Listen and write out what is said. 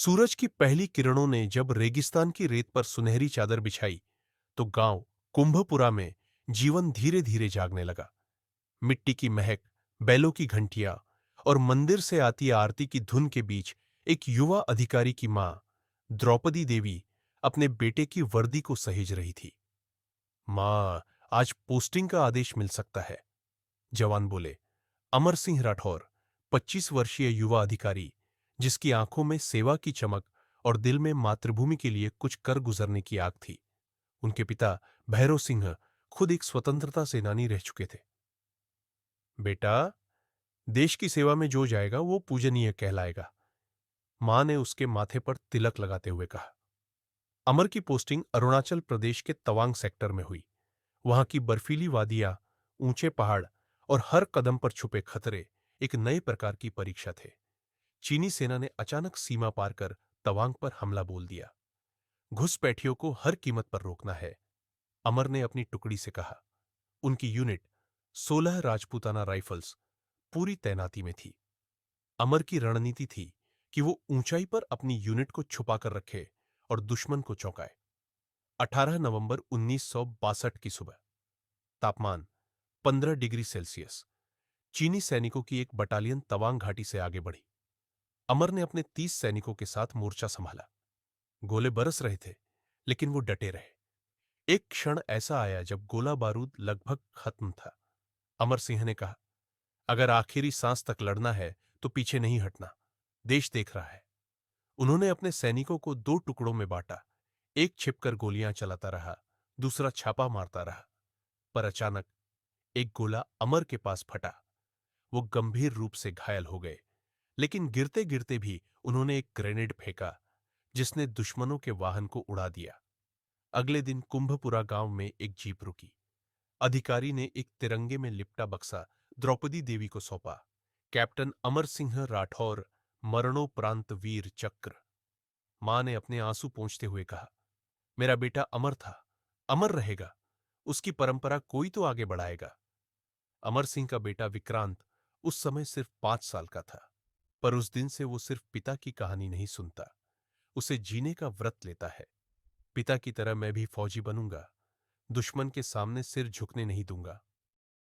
सूरज की पहली किरणों ने जब रेगिस्तान की रेत पर सुनहरी चादर बिछाई तो गांव कुंभपुरा में जीवन धीरे धीरे जागने लगा। मिट्टी की महक, बैलों की घंटियां और मंदिर से आती आरती की धुन के बीच एक युवा अधिकारी की मां द्रौपदी देवी अपने बेटे की वर्दी को सहेज रही थी। मां, आज पोस्टिंग का आदेश मिल सकता है, जवान बोले। अमर सिंह राठौर, 25 वर्षीय युवा अधिकारी, जिसकी आंखों में सेवा की चमक और दिल में मातृभूमि के लिए कुछ कर गुजरने की आग थी। उनके पिता भैरव सिंह खुद एक स्वतंत्रता सेनानी रह चुके थे। बेटा, देश की सेवा में जो जाएगा वो पूजनीय कहलाएगा, मां ने उसके माथे पर तिलक लगाते हुए कहा। अमर की पोस्टिंग अरुणाचल प्रदेश के तवांग सेक्टर में हुई। वहां की बर्फीली वादियां, ऊंचे पहाड़ और हर कदम पर छुपे खतरे एक नए प्रकार की परीक्षा थे। चीनी सेना ने अचानक सीमा पार कर तवांग पर हमला बोल दिया। घुसपैठियों को हर कीमत पर रोकना है, अमर ने अपनी टुकड़ी से कहा। उनकी यूनिट 16 राजपूताना राइफल्स पूरी तैनाती में थी। अमर की रणनीति थी कि वो ऊंचाई पर अपनी यूनिट को छुपाकर रखे और दुश्मन को चौंकाए। 18 नवंबर 1962 की सुबह, तापमान 15 डिग्री सेल्सियस। चीनी सैनिकों की एक बटालियन तवांग घाटी से आगे बढ़ी। अमर ने अपने 30 सैनिकों के साथ मोर्चा संभाला। गोले बरस रहे थे, लेकिन वो डटे रहे। एक क्षण ऐसा आया जब गोला बारूद लगभग खत्म था। अमर सिंह ने कहा, अगर आखिरी सांस तक लड़ना है तो पीछे नहीं हटना, देश देख रहा है। उन्होंने अपने सैनिकों को दो टुकड़ों में बांटा। एक छिपकर गोलियां चलाता रहा, दूसरा छापा मारता रहा। पर अचानक एक गोला अमर के पास फटा। वो गंभीर रूप से घायल हो गए, लेकिन गिरते गिरते भी उन्होंने एक ग्रेनेड फेंका जिसने दुश्मनों के वाहन को उड़ा दिया। अगले दिन कुंभपुरा गांव में एक जीप रुकी। अधिकारी ने एक तिरंगे में लिपटा बक्सा द्रौपदी देवी को सौंपा। कैप्टन अमर सिंह राठौर, मरणोपरांत वीर चक्र। मां ने अपने आंसू पोंछते हुए कहा, मेरा बेटा अमर था, अमर रहेगा। उसकी परंपरा कोई तो आगे बढ़ाएगा। अमर सिंह का बेटा विक्रांत उस समय सिर्फ 5 साल का था, पर उस दिन से वो सिर्फ पिता की कहानी नहीं सुनता, उसे जीने का व्रत लेता है। पिता की तरह मैं भी फौजी बनूंगा, दुश्मन के सामने सिर झुकने नहीं दूंगा।